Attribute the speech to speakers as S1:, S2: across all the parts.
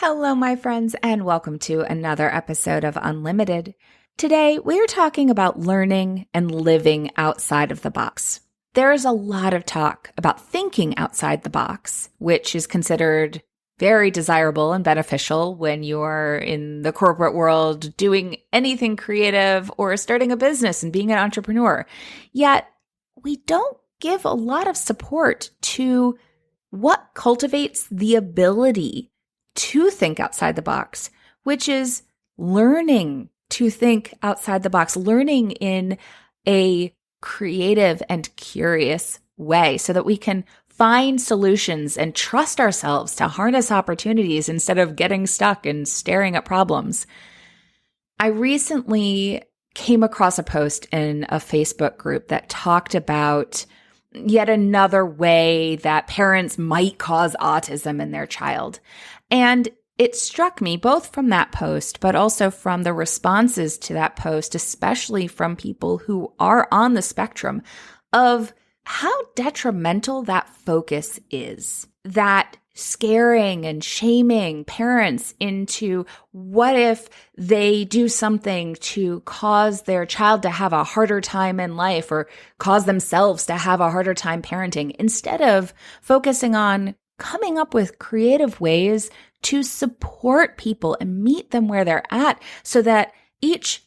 S1: Hello, my friends, and welcome to another episode of Unlimited. Today, we are talking about learning and living outside of the box. There is a lot of talk about thinking outside the box, which is considered very desirable and beneficial when you're in the corporate world doing anything creative or starting a business and being an entrepreneur. Yet, we don't give a lot of support to what cultivates the ability to think outside the box, which is learning to think outside the box, learning in a creative and curious way so that we can find solutions and trust ourselves to harness opportunities instead of getting stuck and staring at problems. I recently came across a post in a Facebook group that talked about yet another way that parents might cause autism in their child. And it struck me both from that post, but also from the responses to that post, especially from people who are on the spectrum, of how detrimental that focus is. That scaring and shaming parents into what if they do something to cause their child to have a harder time in life or cause themselves to have a harder time parenting, instead of focusing on coming up with creative ways to support people and meet them where they're at so that each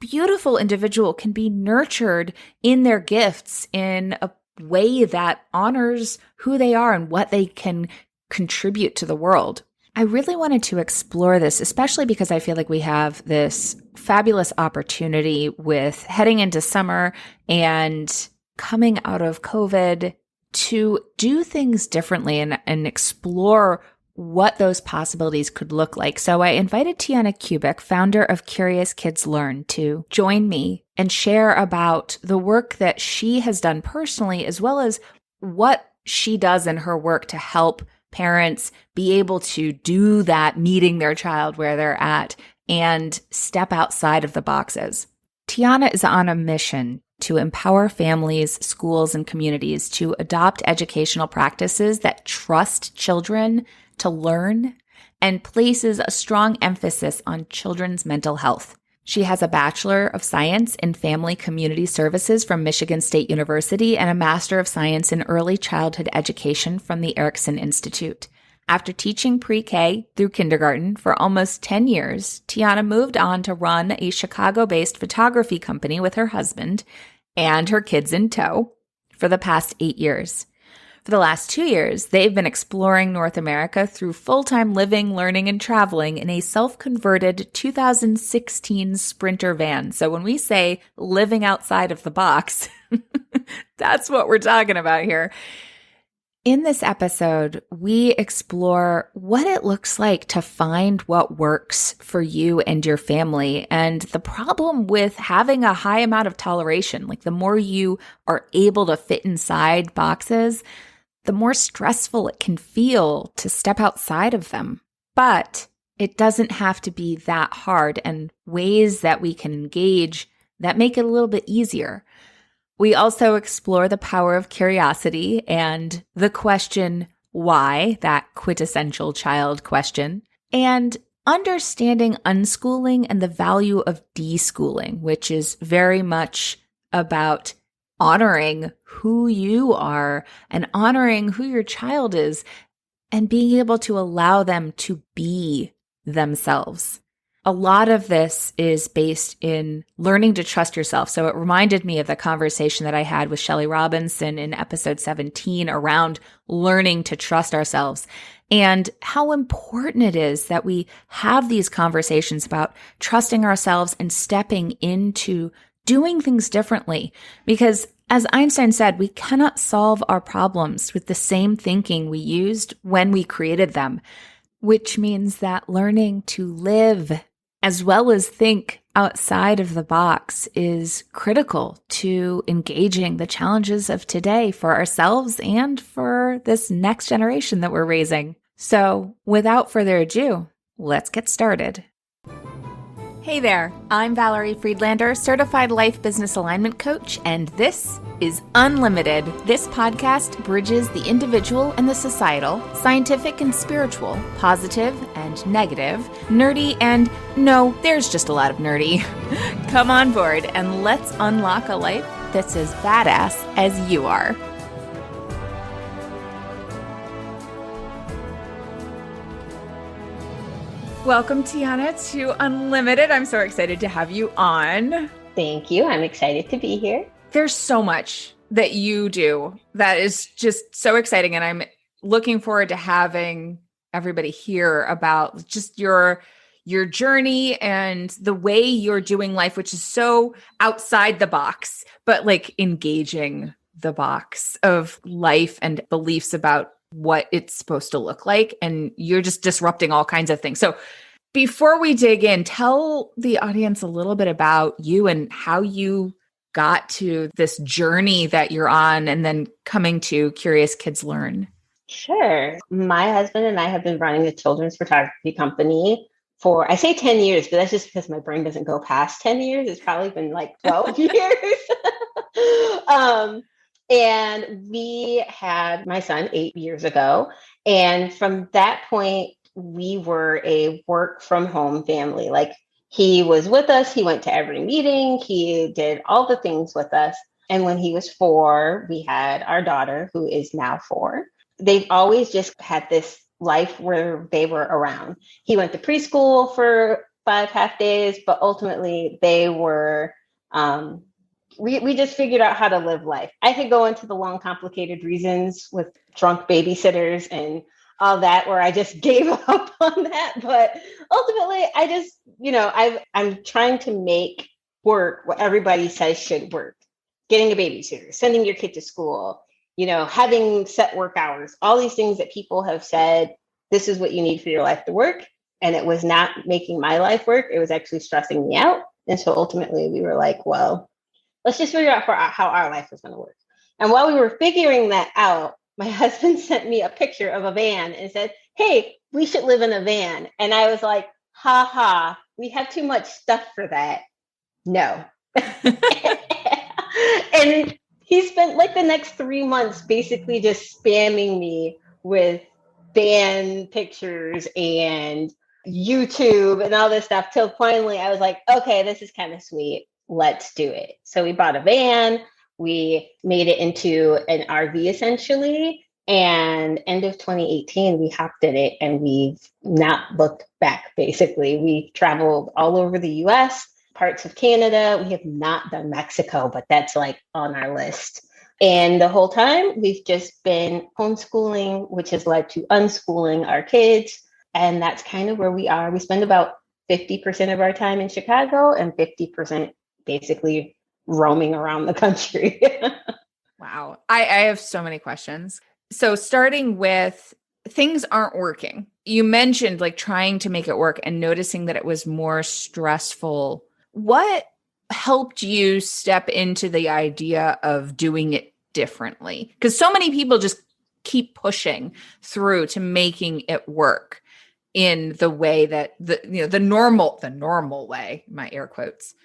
S1: beautiful individual can be nurtured in their gifts in a way that honors who they are and what they can contribute to the world. I really wanted to explore this, especially because I feel like we have this fabulous opportunity with heading into summer and coming out of COVID to do things differently and explore what those possibilities could look like. So I invited Tiana Kubik, founder of Curious Kids Learn, to join me and share about the work that she has done personally, as well as what she does in her work to help parents be able to do that, meeting their child where they're at and step outside of the boxes. Tiana is on a mission to empower families, schools, and communities to adopt educational practices that trust children to learn and places a strong emphasis on children's mental health. She has a Bachelor of Science in Family Community Services from Michigan State University and a Master of Science in Early Childhood Education from the Erickson Institute. After teaching pre-K through kindergarten for almost 10 years, Tiana moved on to run a Chicago-based photography company with her husband and her kids in tow for the past 8 years. For the last 2 years, they've been exploring North America through full-time living, learning, and traveling in a self-converted 2016 Sprinter van. So when we say living outside of the box, that's what we're talking about here. In this episode, we explore what it looks like to find what works for you and your family, and the problem with having a high amount of toleration. Like, the more you are able to fit inside boxes, the more stressful it can feel to step outside of them. But it doesn't have to be that hard, and ways that we can engage that make it a little bit easier. We also explore the power of curiosity and the question, why, that quintessential child question, and understanding unschooling and the value of deschooling, which is very much about honoring who you are and honoring who your child is and being able to allow them to be themselves. A lot of this is based in learning to trust yourself. So it reminded me of the conversation that I had with Shelley Robinson in episode 17 around learning to trust ourselves and how important it is that we have these conversations about trusting ourselves and stepping into doing things differently. Because as Einstein said, we cannot solve our problems with the same thinking we used when we created them, which means that learning to live as well as think outside of the box is critical to engaging the challenges of today for ourselves and for this next generation that we're raising. So without further ado, let's get started. Hey there, I'm Valerie Friedlander, certified life business alignment coach, and this is Unlimited. This podcast bridges the individual and the societal, scientific and spiritual, positive and negative, nerdy and no, there's just a lot of nerdy. Come on board and let's unlock a life that's as badass as you are. Welcome, Tiana, to Unlimited. I'm so excited to have you on.
S2: Thank you. I'm excited to be here.
S1: There's so much that you do that is just so exciting. And I'm looking forward to having everybody hear about just your journey and the way you're doing life, which is so outside the box, but like engaging the box of life and beliefs about what it's supposed to look like. And you're just disrupting all kinds of things. So before we dig in, tell the audience a little bit about you and how you got to this journey that you're on and then coming to Curious Kids Learn.
S2: Sure. My husband and I have been running a children's photography company for, I say 10 years, but that's just because my brain doesn't go past 10 years. It's probably been like 12 years. And we had my son 8 years ago. And from that point, we were a work from home family. Like he was with us. He went to every meeting. He did all the things with us. And when he was 4, we had our daughter, who is now 4. They've always just had this life where they were around. He went to preschool for 5 half days, but ultimately they were, we just figured out how to live life. I could go into the long, complicated reasons with drunk babysitters and all that, where I just gave up on that. But ultimately, I just, I'm trying to make work what everybody says should work. Getting a babysitter, sending your kid to school, having set work hours, all these things that people have said, this is what you need for your life to work. And it was not making my life work. It was actually stressing me out. And so ultimately we were like, well, let's just figure out how our life is going to work. And while we were figuring that out, my husband sent me a picture of a van and said, hey, we should live in a van. And I was like, ha ha, we have too much stuff for that. No. And he spent like the next 3 months basically just spamming me with van pictures and YouTube and all this stuff till finally I was like, okay, this is kind of sweet. Let's do it. So we bought a van. We made it into an RV essentially. And end of 2018, we hopped in it and we've not looked back. Basically, we traveled all over the US, parts of Canada. We have not done Mexico, but that's like on our list. And the whole time we've just been homeschooling, which has led to unschooling our kids. And that's kind of where we are. We spend about 50% of our time in Chicago and 50% basically roaming around the country.
S1: Wow. I have so many questions. So starting with things aren't working. You mentioned like trying to make it work and noticing that it was more stressful. What helped you step into the idea of doing it differently? Because so many people just keep pushing through to making it work in the way that the normal way, my air quotes.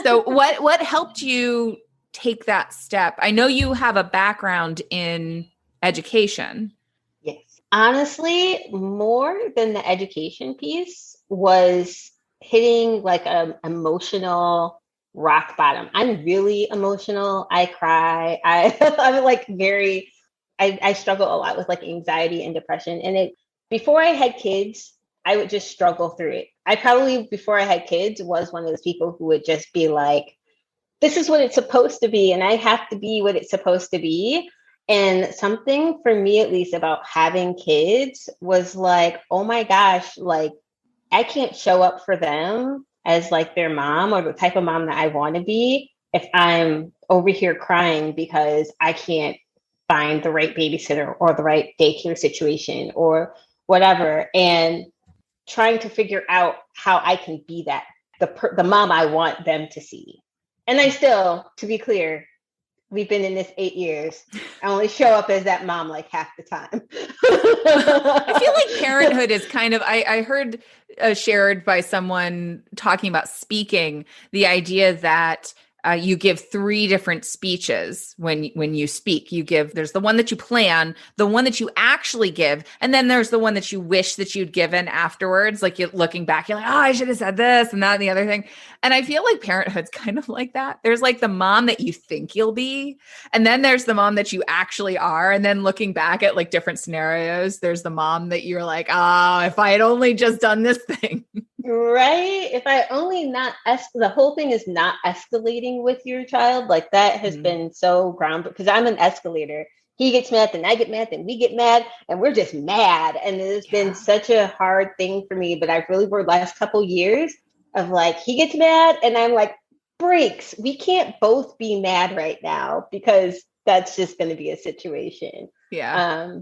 S1: So what helped you take that step? I know you have a background in education.
S2: Yes. Honestly, more than the education piece was hitting like an emotional rock bottom. I'm really emotional. I cry. I'm like I struggle a lot with like anxiety and depression. And before I had kids, I would just struggle through it. I probably, before I had kids, was one of those people who would just be like, this is what it's supposed to be. And I have to be what it's supposed to be. And something for me, at least, about having kids was like, oh my gosh, like I can't show up for them as like their mom or the type of mom that I want to be if I'm over here crying because I can't find the right babysitter or the right daycare situation or whatever. And trying to figure out how I can be that, the mom I want them to see. And I still, to be clear, we've been in this 8 years. I only show up as that mom like half the time.
S1: I feel like parenthood is kind of, I heard shared by someone talking about speaking, the idea that you give three different speeches when you speak. You give, there's the one that you plan, the one that you actually give, and then there's the one that you wish that you'd given afterwards. Like you're looking back, you're like, oh, I should have said this and that and the other thing. And I feel like parenthood's kind of like that. There's like the mom that you think you'll be, and then there's the mom that you actually are. And then looking back at like different scenarios, there's the mom that you're like, oh, if I had only just done this thing.
S2: Right. If I only the whole thing is not escalating with your child. Like that has been so ground, because I'm an escalator. He gets mad, then I get mad, then we get mad, and we're just mad. And it's been such a hard thing for me. But I've really worked last couple years of like, he gets mad and I'm like, breaks. We can't both be mad right now, because that's just going to be a situation.
S1: Yeah.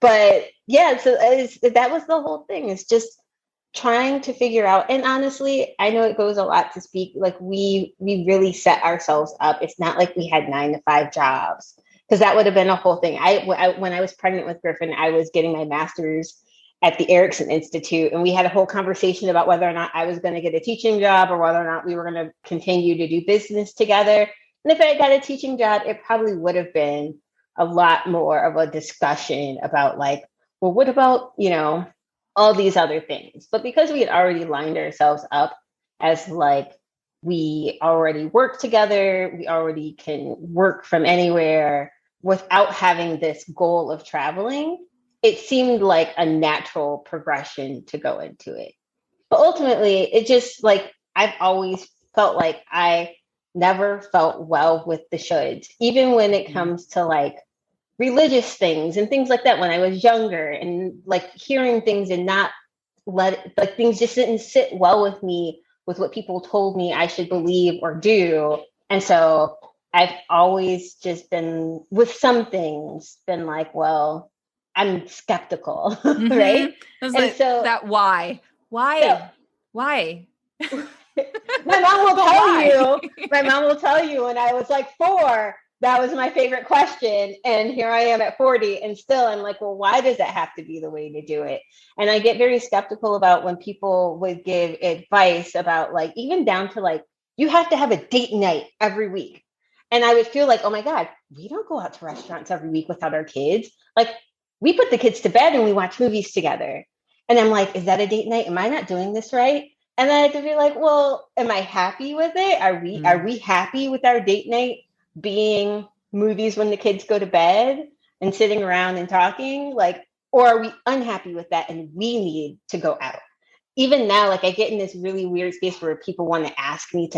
S2: But yeah, so that was the whole thing. It's just trying to figure out, and honestly, I know it goes a lot to speak, like we really set ourselves up. It's not like we had 9-to-5 jobs, because that would have been a whole thing. When I was pregnant with Griffin, I was getting my master's at the Erickson Institute, and we had a whole conversation about whether or not I was going to get a teaching job or whether or not we were going to continue to do business together. And if I got a teaching job, it probably would have been a lot more of a discussion about like, well, what about, all these other things. But because we had already lined ourselves up as like, we already work together, we already can work from anywhere without having this goal of traveling, it seemed like a natural progression to go into it. But ultimately, it just like, I've always felt like I never felt well with the shoulds, even when it comes to like religious things and things like that when I was younger, and like hearing things and not things just didn't sit well with me with what people told me I should believe or do. And so I've always just been with some things been like, well, I'm skeptical, right?
S1: And
S2: like,
S1: so that why?
S2: My mom will tell you. My mom will tell you when I was like 4, that was my favorite question. And here I am at 40, and still I'm like, well, why does that have to be the way to do it? And I get very skeptical about when people would give advice about like, even down to like, you have to have a date night every week. And I would feel like, oh my God, we don't go out to restaurants every week without our kids. Like, we put the kids to bed and we watch movies together. And I'm like, is that a date night? Am I not doing this right? And then I had to be like, well, am I happy with it? Are we happy with our date night being movies when the kids go to bed and sitting around and talking? Like, or are we unhappy with that and we need to go out? Even now, like I get in this really weird space where people want to ask me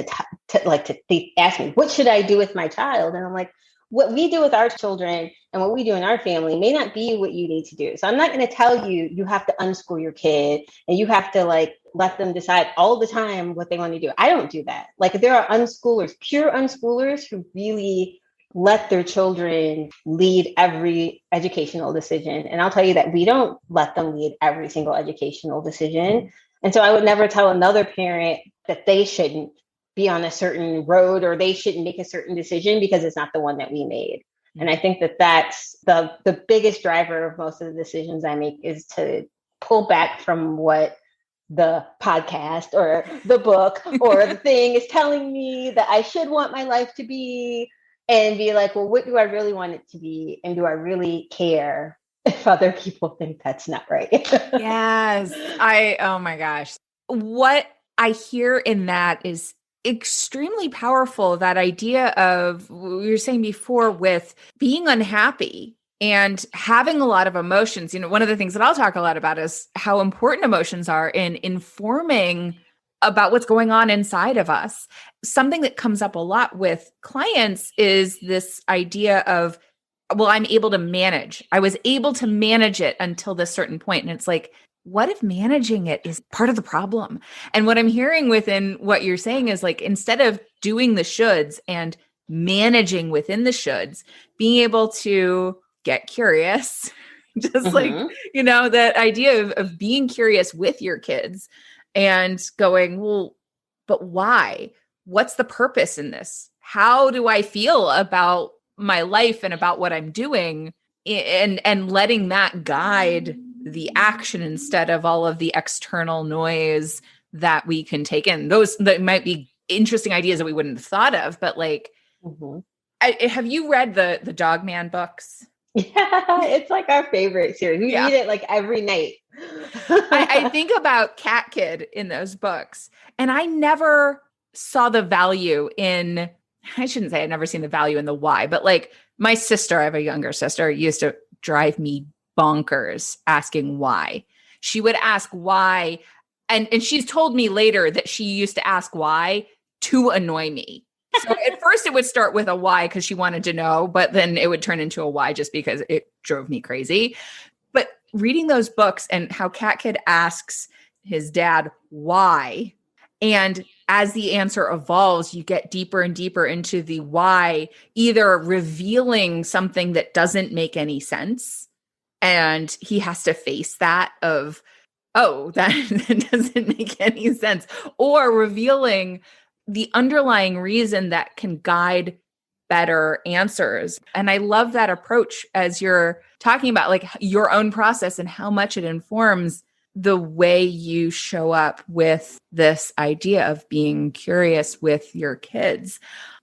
S2: they ask me, what should I do with my child? And I'm like, what we do with our children and what we do in our family may not be what you need to do. So I'm not going to tell you, you have to unschool your kid and you have to like let them decide all the time what they want to do. I don't do that. Like there are unschoolers, pure unschoolers, who really let their children lead every educational decision. And I'll tell you that we don't let them lead every single educational decision. And so I would never tell another parent that they shouldn't be on a certain road or they shouldn't make a certain decision because it's not the one that we made. And I think that that's the biggest driver of most of the decisions I make, is to pull back from what the podcast or the book or the thing is telling me that I should want my life to be, and be like, well, what do I really want it to be? And do I really care if other people think that's not right?
S1: Yes. Oh my gosh. What I hear in that is extremely powerful. That idea of, we were saying before, with being unhappy and having a lot of emotions. One of the things that I'll talk a lot about is how important emotions are in informing about what's going on inside of us. Something that comes up a lot with clients is this idea of, well, I'm able to manage. I was able to manage it until this certain point. And it's like, what if managing it is part of the problem? And what I'm hearing within what you're saying is like, instead of doing the shoulds and managing within the shoulds, being able to get curious, just like, that idea of being curious with your kids and going, well, but why? What's the purpose in this? How do I feel about my life and about what I'm doing, and letting that guide the action instead of all of the external noise that we can take in. Those that might be interesting ideas that we wouldn't have thought of, but like,
S2: Mhm.
S1: have you read the Dog Man books?
S2: Yeah, it's like our favorite series. We
S1: Yeah.
S2: read it like every night.
S1: I think about Cat Kid in those books, and I never saw the value in, I shouldn't say I've never seen the value in the why, but like my sister, I have a younger sister, used to drive me bonkers asking why. She would ask why, and she's told me later that she used to ask why to annoy me. So at first it would start with a why because she wanted to know, but then it would turn into a why just because it drove me crazy. But reading those books and how Cat Kid asks his dad why, and as the answer evolves, you get deeper and deeper into the why, either revealing something that doesn't make any sense, and he has to face that of, oh, that doesn't make any sense, or revealing the underlying reason that can guide better answers. And I love that approach as you're talking about like your own process and how much it informs the way you show up with this idea of being curious with your kids.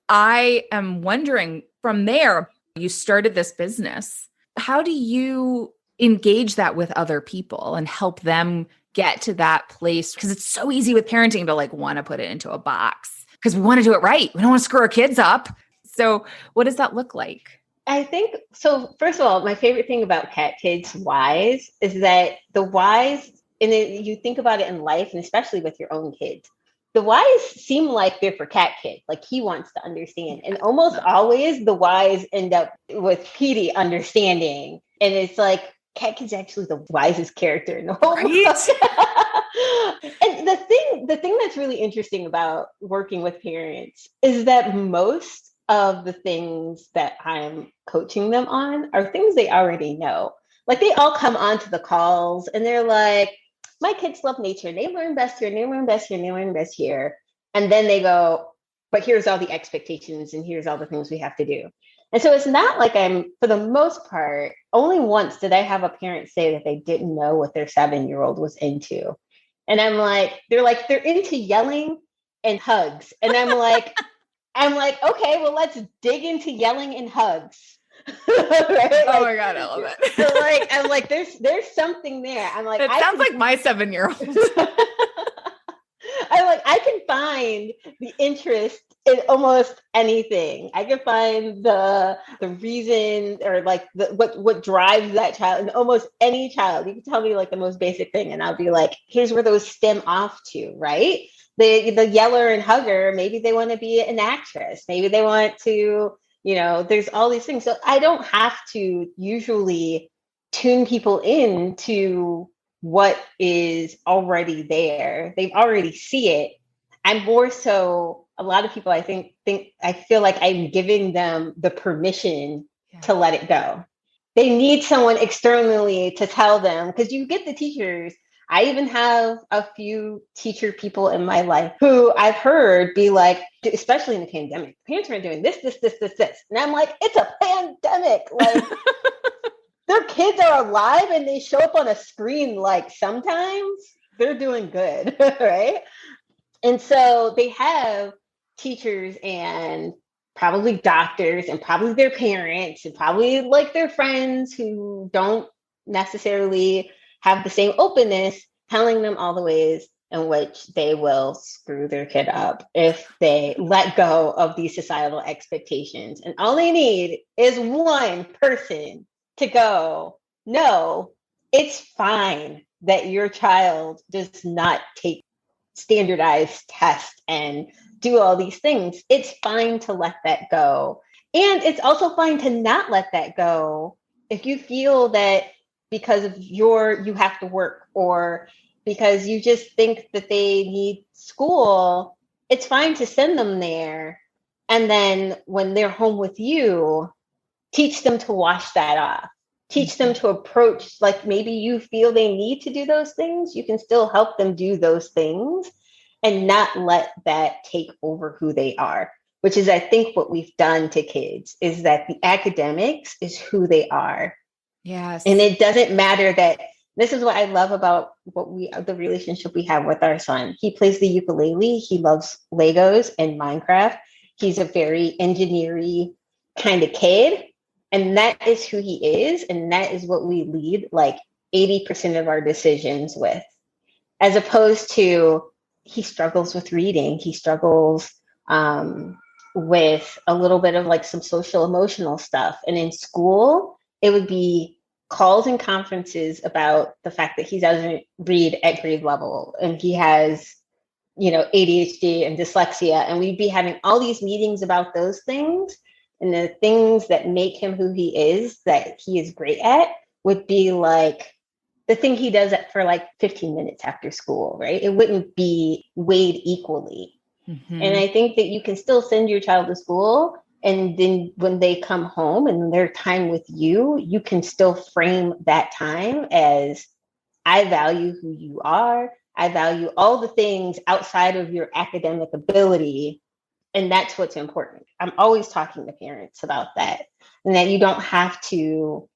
S1: I am wondering, from there, you started this business. How do you engage that with other people and help them get to that place? Because it's so easy with parenting to like want to put it into a box because we want to do it right. We don't want to screw our kids up. So what does that look like?
S2: I think so. First of all, my favorite thing about Cat Kid's whys is that the whys, and you think about it in life, and especially with your own kids, the whys seem like they're for Cat Kid, like he wants to understand. And almost always the whys end up with Petey understanding. And it's like Cat Kid's actually the wisest character in the whole
S1: Right?
S2: book. And the thing that's really interesting about working with parents is that most of the things that I'm coaching them on are things they already know. Like they all come onto the calls and they're like, my kids love nature. They learn best here, and they learn best here, and they learn best here. And then they go, but here's all the expectations and here's all the things we have to do. And so it's not like I'm, for the most part, only once did I have a parent say that they didn't know what their 7-year-old was into. And I'm like, they're into yelling and hugs. And I'm like, okay, well, let's dig into yelling and hugs. Right?
S1: Oh my God, I love it.
S2: So I'm like, there's something there. I'm like,
S1: It sounds like my 7-year-old.
S2: I'm like, I can find the interest in almost anything. I can find the reason or like what drives that child in almost any child. You can tell me like the most basic thing, and I'll be like, here's where those stem off to, right? The yeller and hugger, maybe they want to be an actress, maybe they want to, there's all these things. So I don't have to usually tune people into what is already there. They already see it. I'm more so, a lot of people I think I feel like I'm giving them the permission to let it go. They need someone externally to tell them, because you get the teachers. I even have a few teacher people in my life who I've heard be like, especially in the pandemic, parents are doing this. And I'm like, it's a pandemic. Like their kids are alive and they show up on a screen. Like sometimes they're doing good, right? And so they have teachers and probably doctors and probably their parents and probably like their friends who don't necessarily have the same openness, telling them all the ways in which they will screw their kid up if they let go of these societal expectations. And all they need is one person to go, no, it's fine that your child does not take standardized tests and do all these things. It's fine to let that go. And it's also fine to not let that go if you feel that because of you have to work, or because you just think that they need school, it's fine to send them there. And then when they're home with you, teach them to wash that off. Teach them to approach, like maybe you feel they need to do those things. You can still help them do those things and not let that take over who they are, which is, I think, what we've done to kids is that the academics is who they are.
S1: Yes.
S2: And it doesn't matter that this is what I love about the relationship we have with our son. He plays the ukulele. He loves Legos and Minecraft. He's a very engineering kind of kid. And that is who he is. And that is what we lead like 80% of our decisions with, as opposed to he struggles with reading. He struggles with a little bit of like some social emotional stuff. And in school, it would be calls and conferences about the fact that he doesn't read at grade level and he has, ADHD and dyslexia. And we'd be having all these meetings about those things, and the things that make him who he is, that he is great at, would be like the thing he does for like 15 minutes after school, right? It wouldn't be weighed equally. Mm-hmm. And I think that you can still send your child to school, and then when they come home and their time with you, you can still frame that time as, I value who you are. I value all the things outside of your academic ability. And that's what's important. I'm always talking to parents about that, and that you don't have to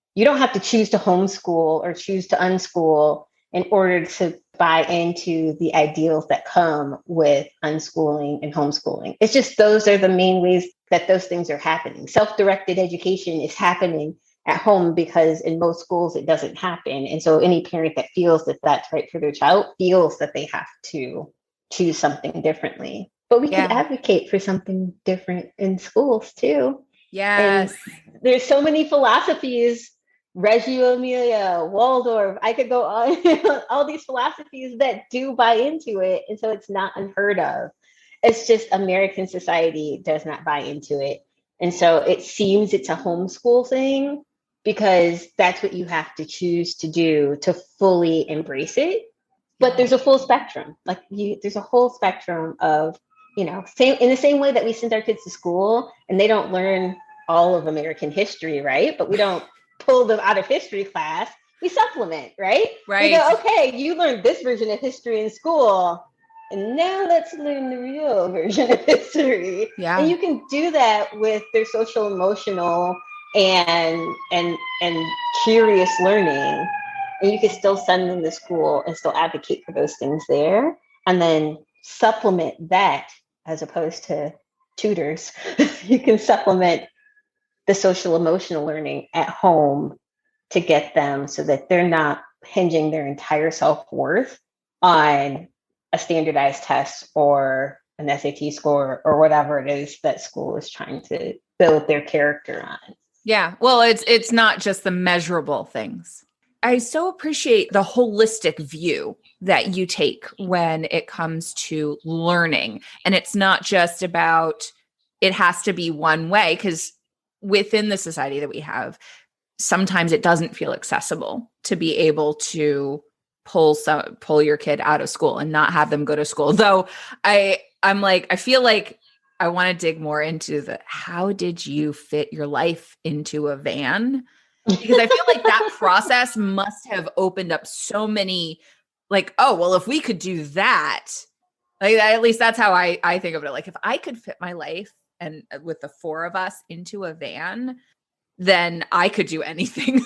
S2: choose to homeschool or choose to unschool in order to buy into the ideals that come with unschooling and homeschooling. It's just those are the main ways that those things are happening. Self-directed education is happening at home because in most schools it doesn't happen. And so any parent that feels that that's right for their child feels that they have to choose something differently. But we can advocate for something different in schools too.
S1: Yes.
S2: And there's so many philosophies, Reggio Emilia, Waldorf, I could go on, all these philosophies that do buy into it. And so it's not unheard of. It's just American society does not buy into it. And so it seems it's a homeschool thing because that's what you have to choose to do to fully embrace it. But there's a full spectrum. There's a whole spectrum of, in the same way that we send our kids to school and they don't learn all of American history, right? But we don't pull them out of history class. We supplement, right?
S1: Right.
S2: We go, okay, you learned this version of history in school, and now let's learn the real version of history.
S1: Yeah.
S2: And you can do that with their social emotional and curious learning. And you can still send them to school and still advocate for those things there. And then supplement that, as opposed to tutors. You can supplement the social emotional learning at home to get them so that they're not hinging their entire self-worth on a standardized test or an SAT score or whatever it is that school is trying to build their character on.
S1: Yeah. Well, it's not just the measurable things. I so appreciate the holistic view that you take when it comes to learning. And it's not just about, it has to be one way, because within the society that we have, sometimes it doesn't feel accessible to be able to pull your kid out of school and not have them go to school. Though I feel like I want to dig more into how did you fit your life into a van? Because I feel like that process must have opened up so many, like, oh, well, if we could do that, like, at least that's how I think of it. Like, if I could fit my life and with the four of us into a van, then I could do anything.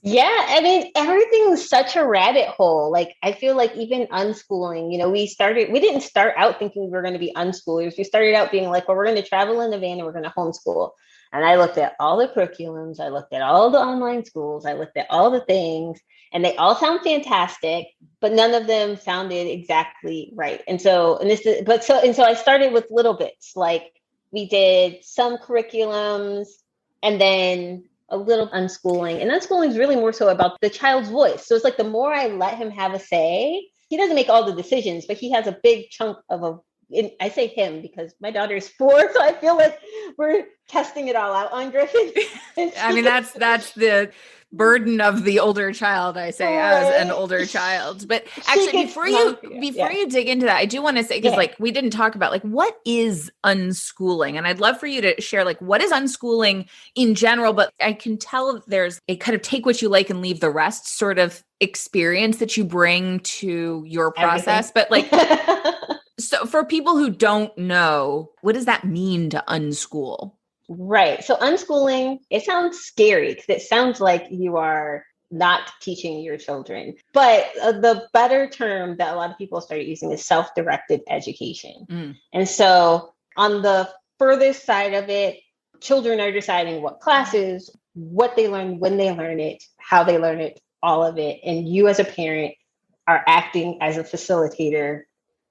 S2: Yeah, I mean, everything's such a rabbit hole. Like, I feel like even unschooling, we didn't start out thinking we were going to be unschoolers. We started out being like, well, we're going to travel in the van and we're going to homeschool. And I looked at all the curriculums. I looked at all the online schools. I looked at all the things, and they all sound fantastic, but none of them sounded exactly right. And so I started with little bits. Like, we did some curriculums and then a little unschooling. And unschooling is really more so about the child's voice. So it's like the more I let him have a say, he doesn't make all the decisions, but he has a big chunk of I say him because my daughter is 4, so I feel like we're testing it all out on Griffin.
S1: I mean, that's the burden of the older child, I say, as an older child. But actually, before you dig into that, I do want to say, because like we didn't talk about like what is unschooling, and I'd love for you to share like what is unschooling in general. But I can tell there's a kind of take what you like and leave the rest sort of experience that you bring to your process. But like, So for people who don't know, what does that mean to unschool?
S2: Right. So unschooling, it sounds scary because it sounds like you are not teaching your children. But the better term that a lot of people started using is self-directed education.
S1: Mm.
S2: And so on the furthest side of it, children are deciding what classes, what they learn, when they learn it, how they learn it, all of it. And you as a parent are acting as a facilitator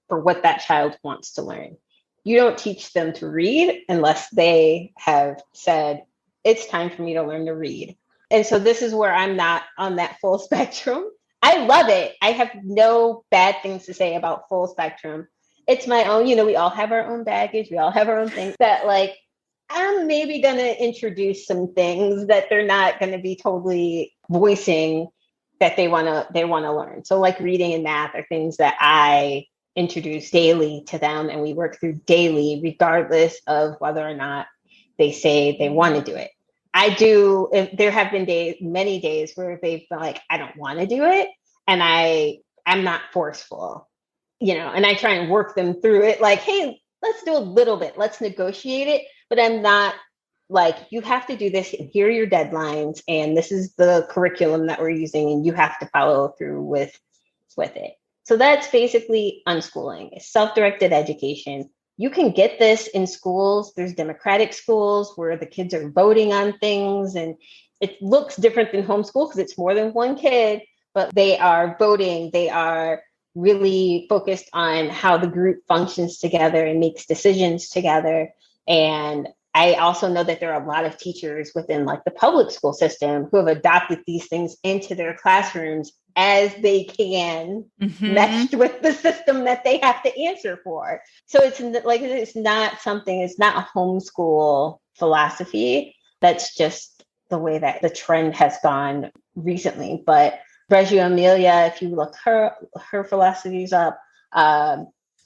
S2: for what that child wants to learn. You don't teach them to read unless they have said, it's time for me to learn to read. And so this is where I'm not on that full spectrum. I love it. I have no bad things to say about full spectrum. It's my own, we all have our own baggage. We all have our own things that like, I'm maybe going to introduce some things that they're not going to be totally voicing that they want to learn. So like reading and math are things that I introduce daily to them and we work through daily, regardless of whether or not they say they want to do it. There have been many days where they've been like, I don't want to do it. And I'm not forceful, and I try and work them through it. Like, hey, let's do a little bit, let's negotiate it. But I'm not like, you have to do this, and here are your deadlines, and this is the curriculum that we're using, and you have to follow through with it. So that's basically unschooling. It's self-directed education. You can get this in schools. There's democratic schools where the kids are voting on things, and it looks different than homeschool because it's more than one kid, but they are voting. They are really focused on how the group functions together and makes decisions together. And I also know that there are a lot of teachers within like the public school system who have adopted these things into their classrooms as they can, meshed with the system that they have to answer for. So it's not a homeschool philosophy. That's just the way that the trend has gone recently. But Reggio Emilia, if you look her philosophies up,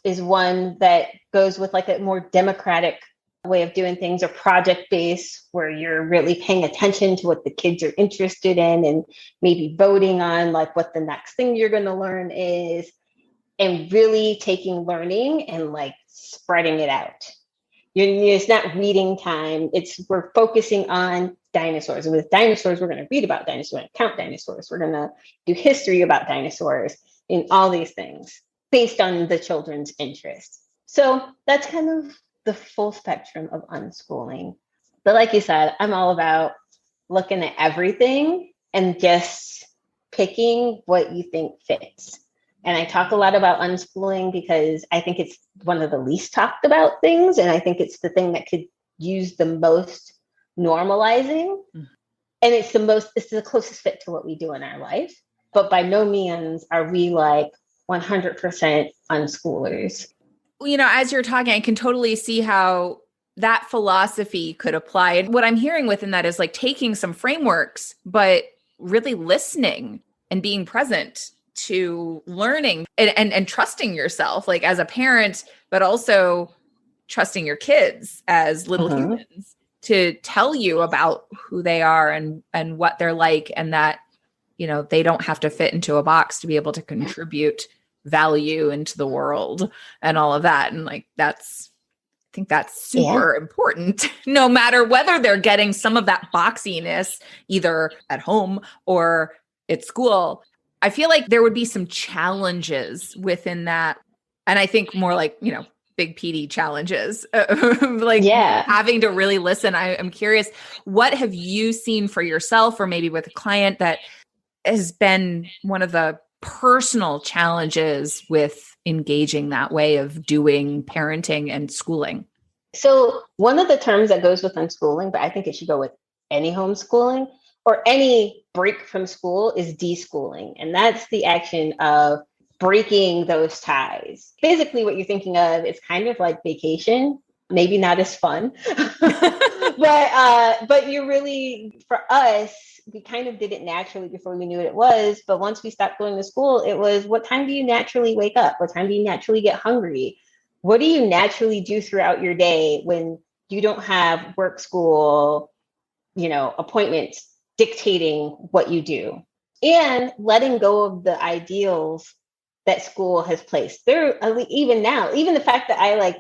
S2: is one that goes with like a more democratic way of doing things, or project-based, where you're really paying attention to what the kids are interested in and maybe voting on like what the next thing you're going to learn is, and really taking learning and like spreading it out. It's not reading time. We're focusing on dinosaurs. And with dinosaurs, we're going to read about dinosaurs, we're going to count dinosaurs, we're going to do history about dinosaurs, and all these things based on the children's interests. So that's kind of the full spectrum of unschooling. But like you said, I'm all about looking at everything and just picking what you think fits. And I talk a lot about unschooling because I think it's one of the least talked about things. And I think it's the thing that could use the most normalizing. And it's the closest fit to what we do in our life. But by no means are we like 100% unschoolers.
S1: As you're talking, I can totally see how that philosophy could apply. And what I'm hearing within that is like taking some frameworks, but really listening and being present to learning and trusting yourself, like as a parent, but also trusting your kids as little humans to tell you about who they are and what they're like, and that, they don't have to fit into a box to be able to contribute value into the world and all of that. And like, I think that's super important, no matter whether they're getting some of that boxiness, either at home or at school. I feel like there would be some challenges within that. And I think more like, big PD challenges, having to really listen. I'm curious, what have you seen for yourself, or maybe with a client, that has been one of the personal challenges with engaging that way of doing parenting and schooling?
S2: So one of the terms that goes with unschooling, but I think it should go with any homeschooling or any break from school, is deschooling. And that's the action of breaking those ties. Basically, what you're thinking of is kind of like vacation, maybe not as fun, but you really, for us, we kind of did it naturally before we knew what it was. But once we stopped going to school, it was, what time do you naturally wake up? What time do you naturally get hungry? What do you naturally do throughout your day when you don't have work, school, appointments dictating what you do? And letting go of the ideals that school has placed. There, even now, even the fact that I like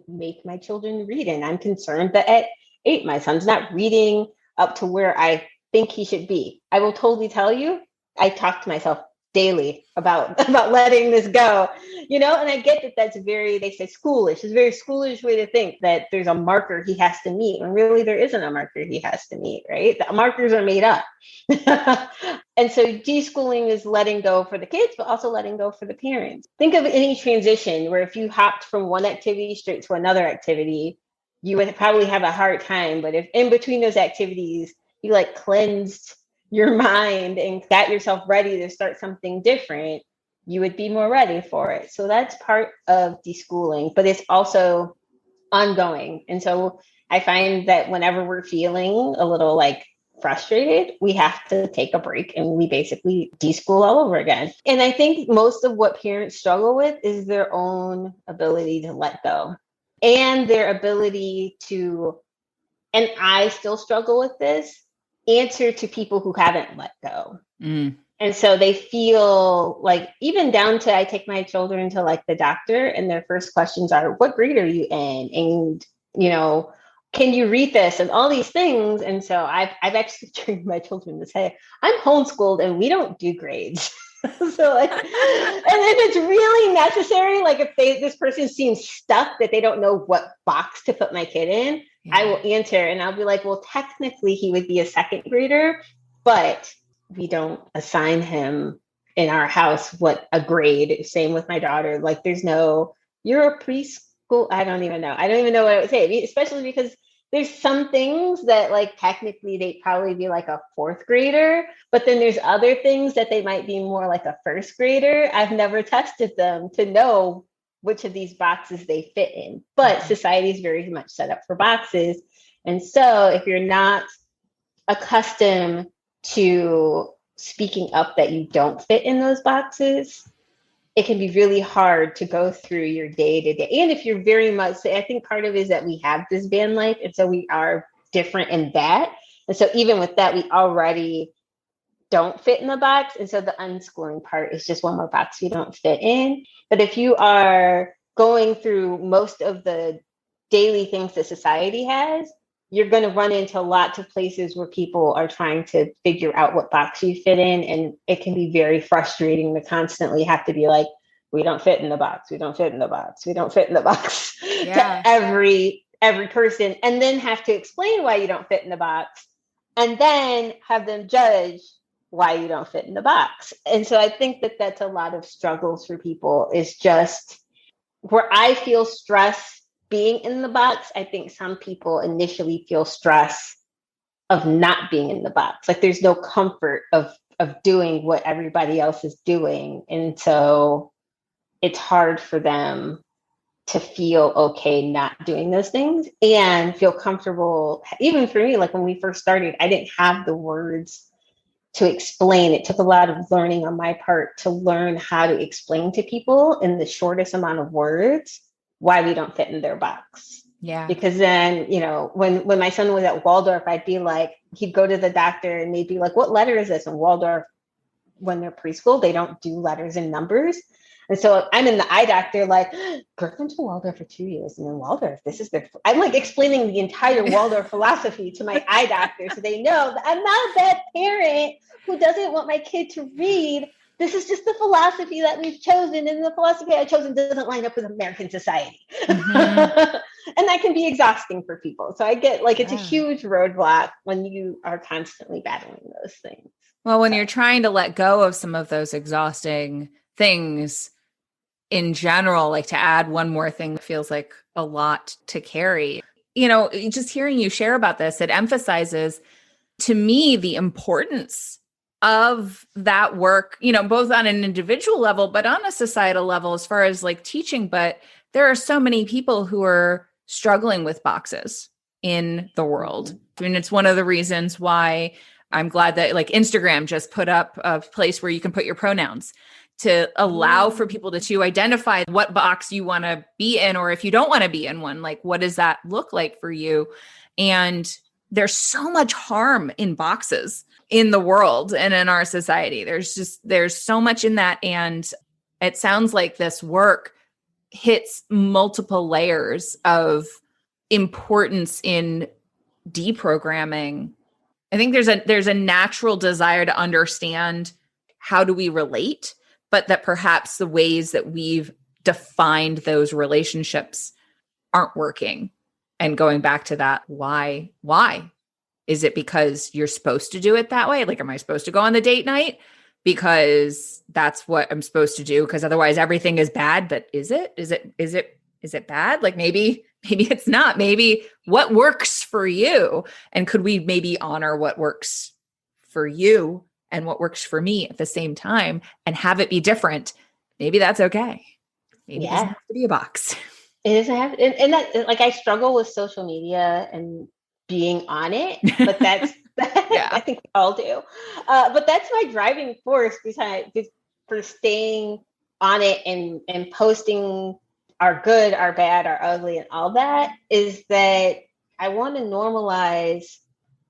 S2: make my children read, and I'm concerned that at 8, my son's not reading up to where I think he should be. I will totally tell you, I talk to myself daily about letting this go, and I get that that's very, they say schoolish. It's a very schoolish way to think that there's a marker he has to meet, when really there isn't a marker he has to meet, right? The markers are made up. And so deschooling is letting go for the kids, but also letting go for the parents. Think of any transition where if you hopped from one activity straight to another activity, you would probably have a hard time. But if in between those activities, you like cleansed your mind and got yourself ready to start something different, you would be more ready for it. So that's part of deschooling, but it's also ongoing. And so I find that whenever we're feeling a little like frustrated, we have to take a break and we basically deschool all over again. And I think most of what parents struggle with is their own ability to let go and their ability to, and I still struggle with this, answer to people who haven't let go. And so they feel like, even down to, I take my children to like the doctor and their first questions are, what grade are you in? And, can you read this? And all these things. And so I've actually trained my children to say, I'm homeschooled and we don't do grades. So like, and if it's really necessary, like if this person seems stuck that they don't know what box to put my kid in, I will answer and I'll be like, well, technically he would be a second grader, but we don't assign him in our house what a grade. Same with my daughter. Like there's no, you're a preschool. I don't even know what I would say, especially because there's some things that like technically they'd probably be like a 4th grader, but then there's other things that they might be more like a 1st grader. I've never tested them to know which of these boxes they fit in, but society is very much set up for boxes. And so if you're not accustomed to speaking up that you don't fit in those boxes, it can be really hard to go through your day to day. And if you're very much, I think part of it is that we have this van life. And so we are different in that. And so even with that, we already don't fit in the box. And so the unschooling part is just one more box we don't fit in. But if you are going through most of the daily things that society has, you're going to run into lots of places where people are trying to figure out what box you fit in. And it can be very frustrating to constantly have to be like, we don't fit in the box. We don't fit in the box. We don't fit in the box to every person. And then have to explain why you don't fit in the box and then have them judge why you don't fit in the box. And so I think that that's a lot of struggles for people, is just where I feel stress being in the box. I think some people initially feel stress of not being in the box. Like there's no comfort of doing what everybody else is doing. And so it's hard for them to feel okay not doing those things and feel comfortable. Even for me, like when we first started, I didn't have the words to explain. It took a lot of learning on my part to learn how to explain to people in the shortest amount of words why we don't fit in their box.
S1: Yeah.
S2: Because then, when my son was at Waldorf, I'd be like, he'd go to the doctor and they'd be like, what letter is this? And Waldorf, when they're preschool, they don't do letters and numbers. And so I'm in the eye doctor, like, Kirk went to Waldorf for 2 years. And then Waldorf, I'm like explaining the entire Waldorf philosophy to my eye doctor. So they know that I'm not a bad parent who doesn't want my kid to read. This is just the philosophy that we've chosen. And the philosophy I've chosen doesn't line up with American society. Mm-hmm. And that can be exhausting for people. So I get like, it's a huge roadblock when you are constantly battling those things.
S1: Well, when you're trying to let go of some of those exhausting things in general, like to add one more thing feels like a lot to carry. Just hearing you share about this, it emphasizes to me the importance of that work, both on an individual level, but on a societal level, as far as like teaching. But there are so many people who are struggling with boxes in the world. I mean, it's one of the reasons why I'm glad that like Instagram just put up a place where you can put your pronouns to allow for people to identify what box you want to be in, or if you don't want to be in one, like, what does that look like for you? And there's so much harm in boxes in the world and in our society. There's so much in that. And It sounds like this work hits multiple layers of importance in deprogramming. I think there's a natural desire to understand how do we relate, but that perhaps the ways that we've defined those relationships aren't working. And going back to that, why? Is it because you're supposed to do it that way? Like, am I supposed to go on the date night because that's what I'm supposed to do? Because otherwise everything is bad. But is it? Is it bad? Like maybe it's not. Maybe what works for you? And could we maybe honor what works for you and what works for me at the same time and have it be different? Maybe that's okay. Maybe it doesn't have to be a box.
S2: It doesn't have, and that, like, I struggle with social media and being on it, but that's,
S1: Yeah.
S2: I think we all do. But that's my driving force for staying on it and posting our good, our bad, our ugly, and all that, is that I want to normalize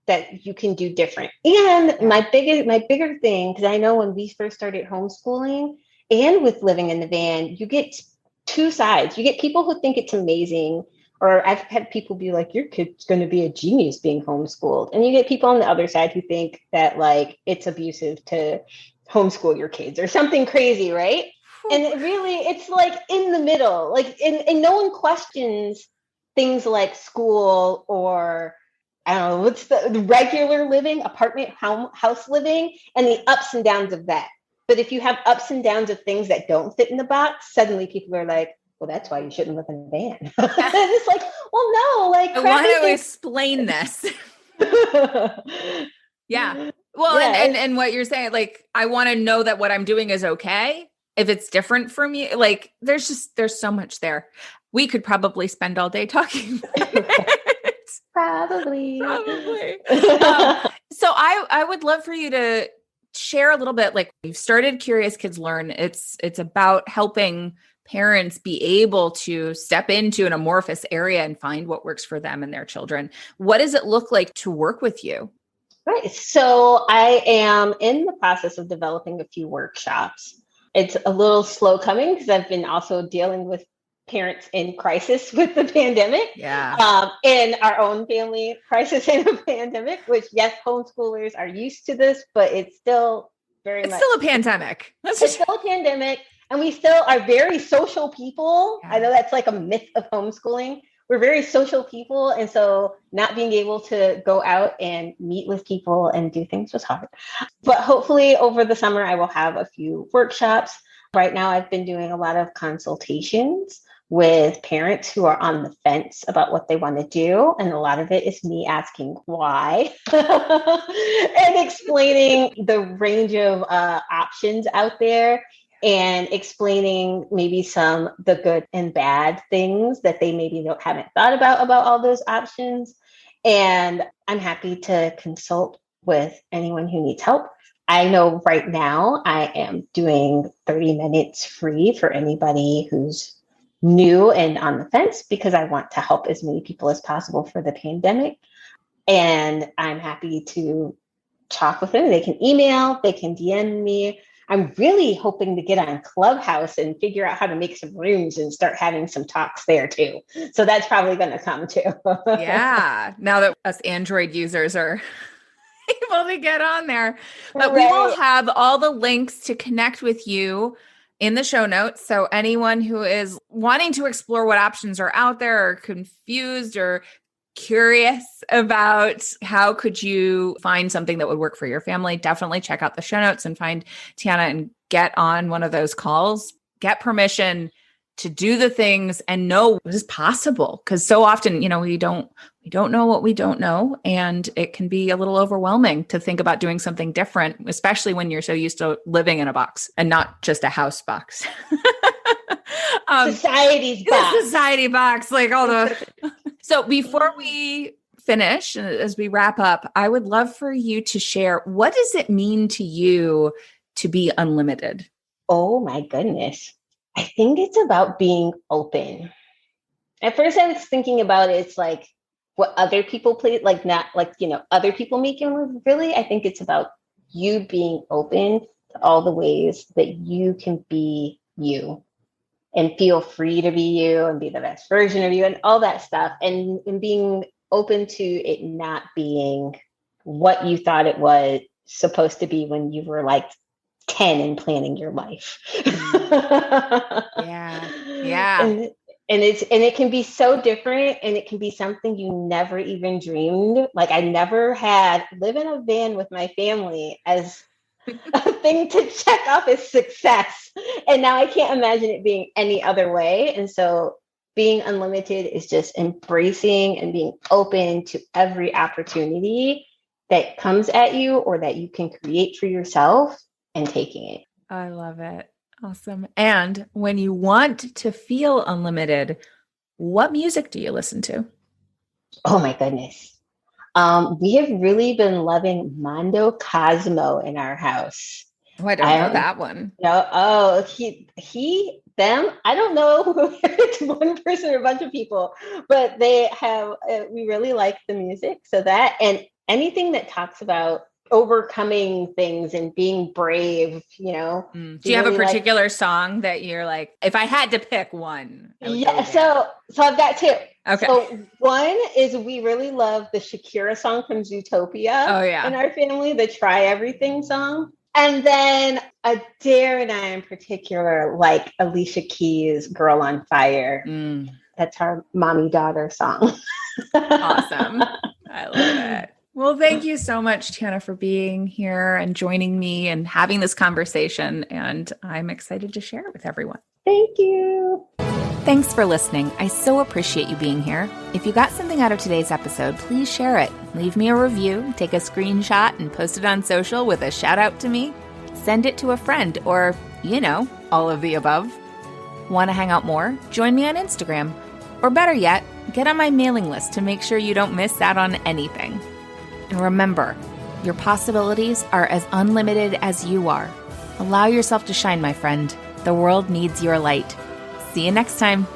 S2: that you can do different. And my bigger thing, because I know when we first started homeschooling and with living in the van, you get two sides. You get people who think it's amazing, or I've had people be like, your kid's going to be a genius being homeschooled. And you get people on the other side who think that, like, it's abusive to homeschool your kids or something crazy, right? And it's like in the middle, like, and no one questions things like school, or I don't know, what's the regular living, apartment, house living, and the ups and downs of that. But if you have ups and downs of things that don't fit in the box, suddenly people are like, well, that's why you shouldn't live in a van. And it's like, well, no, like,
S1: I want to explain this. Yeah. Well, yeah. And what you're saying, like, I want to know that what I'm doing is okay. If it's different from you, like, there's so much there. We could probably spend all day talking.
S2: Probably.
S1: So I would love for you to share a little bit, like, you've started Curious Kids Learn. It's about helping parents be able to step into an amorphous area and find what works for them and their children. What does it look like to work with you?
S2: Right. So I am in the process of developing a few workshops. It's a little slow coming because I've been also dealing with parents in crisis with the pandemic.
S1: Yeah.
S2: And our own family crisis in a pandemic, which, yes, homeschoolers are used to this, but it's still
S1: still a pandemic.
S2: It's still a pandemic. And we still are very social people. Yeah. I know that's like a myth of homeschooling. We're very social people. And so not being able to go out and meet with people and do things was hard. But hopefully over the summer, I will have a few workshops. Right now, I've been doing a lot of consultations with parents who are on the fence about what they want to do. And a lot of it is me asking why and explaining the range of options out there, and explaining maybe the good and bad things that they maybe haven't thought about all those options. And I'm happy to consult with anyone who needs help. I know right now I am doing 30 minutes free for anybody who's new and on the fence, because I want to help as many people as possible for the pandemic. And I'm happy to talk with them. They can email, they can DM me. I'm really hoping to get on Clubhouse and figure out how to make some rooms and start having some talks there too. So that's probably going to come too.
S1: Yeah. Now that us Android users are able to get on there. But we will have all the links to connect with you in the show notes. So anyone who is wanting to explore what options are out there, or confused or curious about how could you find something that would work for your family, definitely check out the show notes and find Tiana and get on one of those calls, get permission to do the things and know what is possible. Because so often, we don't know what we don't know. And it can be a little overwhelming to think about doing something different, especially when you're so used to living in a box and not just a house box.
S2: Society's box.
S1: Society box, like all the... So before we finish, as we wrap up, I would love for you to share, what does it mean to you to be unlimited?
S2: Oh my goodness. I think it's about being open. At first I was thinking about it's like what other people play, like not like, other people make you move. Really, I think it's about you being open to all the ways that you can be you and feel free to be you and be the best version of you and all that stuff. And being open to it not being what you thought it was supposed to be when you were like 10 and planning your life.
S1: Yeah. Yeah.
S2: And it can be so different, and it can be something you never even dreamed. Like I never had live in a van with my family as a thing to check off as success. And now I can't imagine it being any other way. And so being unlimited is just embracing and being open to every opportunity that comes at you or that you can create for yourself and taking it.
S1: I love it. Awesome. And when you want to feel unlimited, what music do you listen to?
S2: Oh my goodness. We have really been loving Mondo Cosmo in our house.
S1: Oh, I don't know that one.
S2: No, them. I don't know if it's one person or a bunch of people, but they have, we really like the music. So that, and anything that talks about overcoming things and being brave,
S1: Do you have a particular song that you're like, if I had to pick one?
S2: Yeah, so I've got two.
S1: Okay.
S2: So one is we really love the Shakira song from Zootopia.
S1: Oh yeah.
S2: In our family, the Try Everything song. And then Adair and I in particular like Alicia Keys' Girl on Fire. That's our mommy-daughter song.
S1: Awesome. I love it. Well, thank you so much, Tiana, for being here and joining me and having this conversation. And I'm excited to share it with everyone.
S2: Thank you.
S1: Thanks for listening. I so appreciate you being here. If you got something out of today's episode, please share it. Leave me a review, take a screenshot, and post it on social with a shout out to me. Send it to a friend or, all of the above. Want to hang out more? Join me on Instagram. Or better yet, get on my mailing list to make sure you don't miss out on anything. And remember, your possibilities are as unlimited as you are. Allow yourself to shine, my friend. The world needs your light. See you next time.